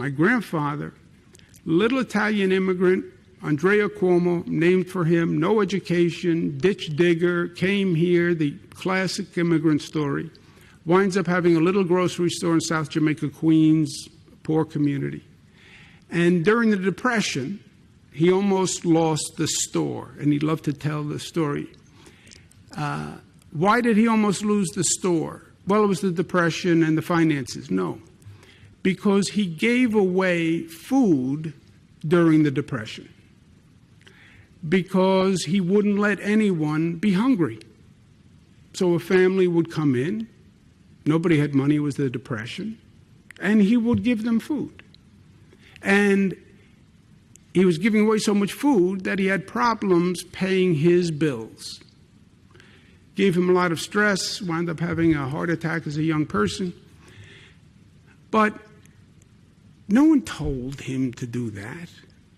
My grandfather, little Italian immigrant, Andrea Cuomo, named for him, no education, ditch digger, came here, the classic immigrant story, winds up having a little grocery store in South Jamaica, Queens, poor community. And during the Depression, he almost lost the store, and he loved to tell the story. Why did he almost lose the store? Well, it was the Depression and the finances. No, because he gave away food during the Depression, because he wouldn't let anyone be hungry. So a family would come in, nobody had money, it was the Depression, and he would give them food. And he was giving away so much food that he had problems paying his bills. Gave him a lot of stress, wound up having a heart attack as a young person. But no one told him to do that.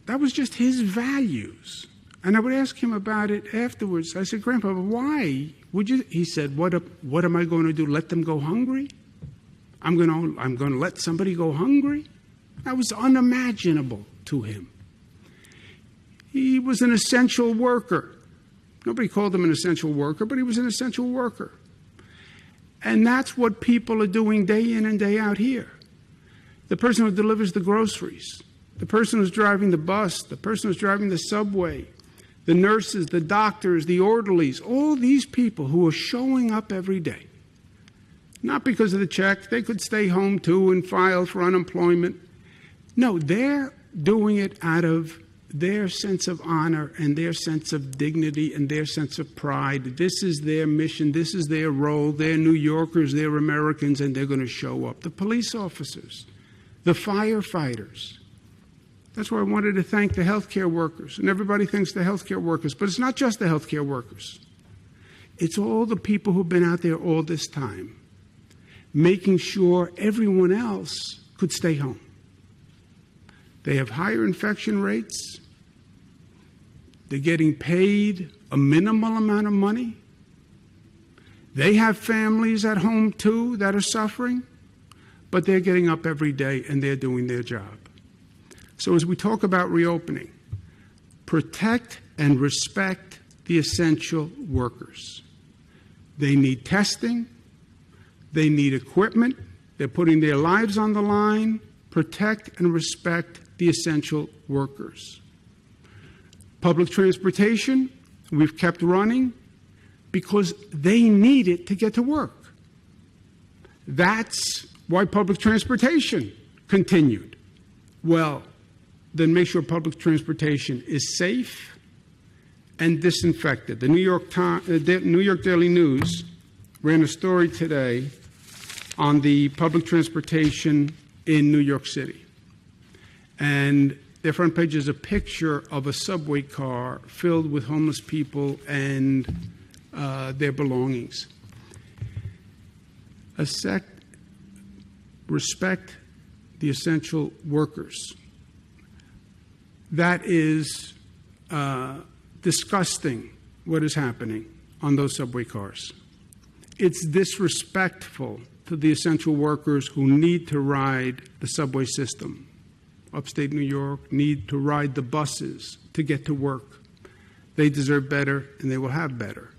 That was just his values. And I would ask him about it afterwards. I said, Grandpa, why would you? He said, what am I going to do? Let them go hungry? I'm going to let somebody go hungry? That was unimaginable to him. He was an essential worker. Nobody called him an essential worker, but he was an essential worker. And that's what people are doing day in and day out here. The person who delivers the groceries, the person who's driving the bus, the person who's driving the subway, the nurses, the doctors, the orderlies, all these people who are showing up every day. Not because of the check. They could stay home too and file for unemployment. No, they're doing it out of their sense of honor and their sense of dignity and their sense of pride. This is their mission. This is their role. They're New Yorkers. They're Americans, and they're going to show up. The police officers, the firefighters. That's why I wanted to thank the healthcare workers. And everybody thanks the healthcare workers. But it's not just the healthcare workers. It's all the people who've been out there all this time, making sure everyone else could stay home. They have higher infection rates. They're getting paid a minimal amount of money. They have families at home, too, that are suffering. But they're getting up every day, and they're doing their job. So as we talk about reopening, protect and respect the essential workers. They need testing. They need equipment. They're putting their lives on the line. Protect and respect the essential workers. Public transportation, we've kept running because they need it to get to work. That's why public transportation continued. Well, then make sure public transportation is safe and disinfected. The New York Daily News ran a story today on the public transportation in New York City. And their front page is a picture of a subway car filled with homeless people and their belongings. Respect the essential workers. That is disgusting, what is happening on those subway cars. It's disrespectful to the essential workers who need to ride the subway system. Upstate New York need to ride the buses to get to work. They deserve better, and they will have better.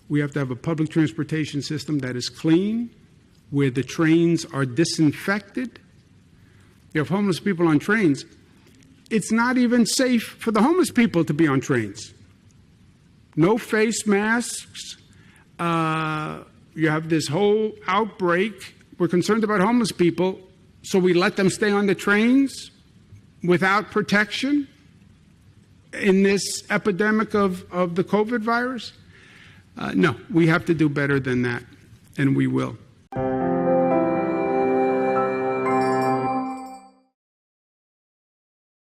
We have to have a public transportation system that is clean, where the trains are disinfected. You have homeless people on trains. It's not even safe for the homeless people to be on trains. No face masks. You have this whole outbreak. We're concerned about homeless people, so we let them stay on the trains without protection in this epidemic of the COVID virus? No, we have to do better than that, and we will.